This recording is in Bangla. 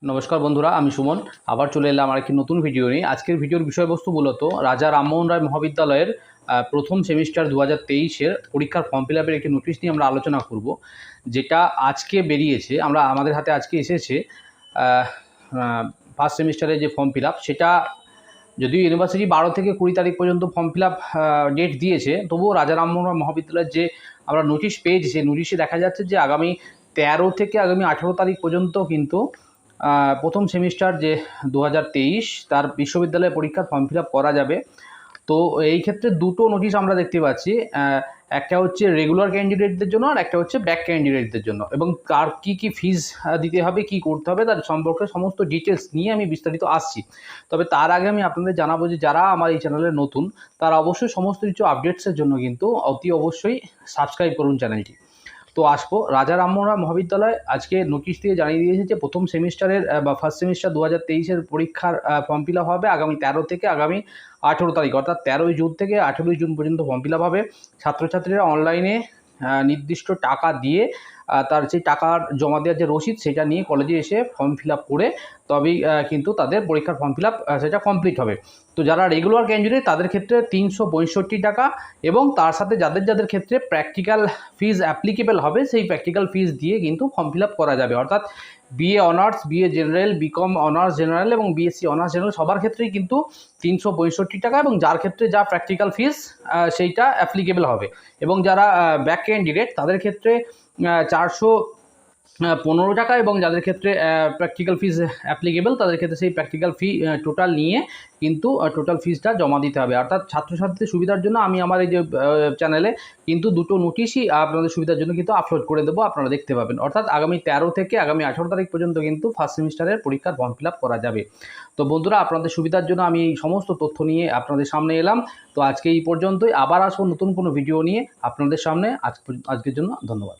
নমস্কার বন্ধুরা, আমি সুমন আবার চলে এলাম আর একটি নতুন ভিডিও নিয়ে। আজকের ভিডিওর বিষয়বস্তু মূলত রাজা রামমোহন রায় মহাবিদ্যালয়ের প্রথম সেমিস্টার 2023-এর পরীক্ষার ফর্ম ফিল আপের একটি নোটিশ নিয়ে আমরা আলোচনা করব, যেটা আজকে বেরিয়েছে। আমাদের হাতে আজকে এসেছে ফার্স্ট সেমিস্টারের যে ফর্ম ফিল আপ, সেটা যদিও ইউনিভার্সিটি 12 থেকে 20 তারিখ পর্যন্ত ফর্ম ফিল আপ ডেট দিয়েছে, তবুও রাজা রামমোহন রায় মহাবিদ্যালয়ের যে আমরা নোটিশ পেয়েছি, সেই নোটিশে দেখা যাচ্ছে যে আগামী 13 থেকে আগামী 18 তারিখ পর্যন্ত কিন্তু প্রথম সেমিস্টার যে 2023 তার বিশ্ববিদ্যালয় পরীক্ষার ফর্ম ফিল আপ করা যাবে। তো এই ক্ষেত্রে দুটো নোটিশ আমরা দেখতে পাচ্ছি, একটা হচ্ছে রেগুলার ক্যান্ডিডেটদের জন্য আর একটা হচ্ছে ব্যাক ক্যান্ডিডেটদের জন্য, এবং তার কি ফিজ দিতে হবে, কি করতে হবে, তার সম্পর্কে সমস্ত ডিটেলস নিয়ে আমি বিস্তারিত আসছি। তবে তার আগে আমি আপনাদের জানাবো যে যারা আমার এই চ্যানেলে নতুন, তারা অবশ্যই সমস্ত কিছু আপডেটসের জন্য কিন্তু অতি অবশ্যই সাবস্ক্রাইব করুন চ্যানেলটি। তো আসবো, রাজা রামমোহন রায় মহাবিদ্যালয় আজকে নোটিশ দিয়ে জানিয়ে দিয়েছে যে প্রথম সেমিস্টারের বা ফার্স্ট সেমিস্টার 2023-এর পরীক্ষার ফর্ম ফিল আপ হবে আগামী 13 থেকে আগামী 18 তারিখ, অর্থাৎ 13ই জুন থেকে 18ই জুন পর্যন্ত ফর্ম ফিল আপ হবে। ছাত্রছাত্রীরা অনলাইনে নির্দিষ্ট টাকা দিয়ে তার যে টাকার জমা দেওয়ার যে রসিদ, সেটা নিয়ে কলেজে এসে ফর্ম ফিল আপ করে তবেই কিন্তু তাদের পরীক্ষার ফর্ম ফিল আপ সেটা কমপ্লিট হবে। তো যারা রেগুলার ক্যান্ডিডেট তাদের ক্ষেত্রে 365 টাকা, এবং তার সাথে যাদের ক্ষেত্রে প্র্যাকটিক্যাল ফিজ অ্যাপ্লিকেবল হবে, সেই প্র্যাকটিক্যাল ফিজ দিয়ে কিন্তু ফর্ম ফিল আপ করা যাবে। অর্থাৎ BA honours, BA general, BCom honours general এবং বিএসসি অনার্স জেনারেল সবার ক্ষেত্রেই কিন্তু 365 টাকা, এবং যার ক্ষেত্রে যা প্র্যাকটিক্যাল ফিজ সেইটা অ্যাপ্লিকেবল হবে। এবং যারা ব্যাক ক্যান্ডিডেট তাদের ক্ষেত্রে 415 টাকা, এবং যাদের ক্ষেত্রে প্র্যাকটিক্যাল ফিজ অ্যাপ্লিকেবল তাদের ক্ষেত্রে সেই প্র্যাকটিক্যাল ফি টোটাল নিয়ে কিন্তু টোটাল ফিজটা জমা দিতে হবে। অর্থাৎ ছাত্রছাত্রীদের সুবিধার জন্য আমি আমার এই যে চ্যানেলে কিন্তু দুটো নোটিশই আপনাদের সুবিধার জন্য কিন্তু আপলোড করে দেবো, আপনারা দেখতে পাবেন। অর্থাৎ আগামী 13 থেকে আগামী 18 তারিখ পর্যন্ত কিন্তু ফার্স্ট সেমিস্টারের পরীক্ষার ফর্ম ফিল আপ করা যাবে। তো বন্ধুরা, আপনাদের সুবিধার জন্য আমি এই সমস্ত তথ্য নিয়ে আপনাদের সামনে এলাম। তো আজকে এই পর্যন্তই, আবার আসবো নতুন কোনো ভিডিও নিয়ে আপনাদের সামনে। আজকের জন্য ধন্যবাদ।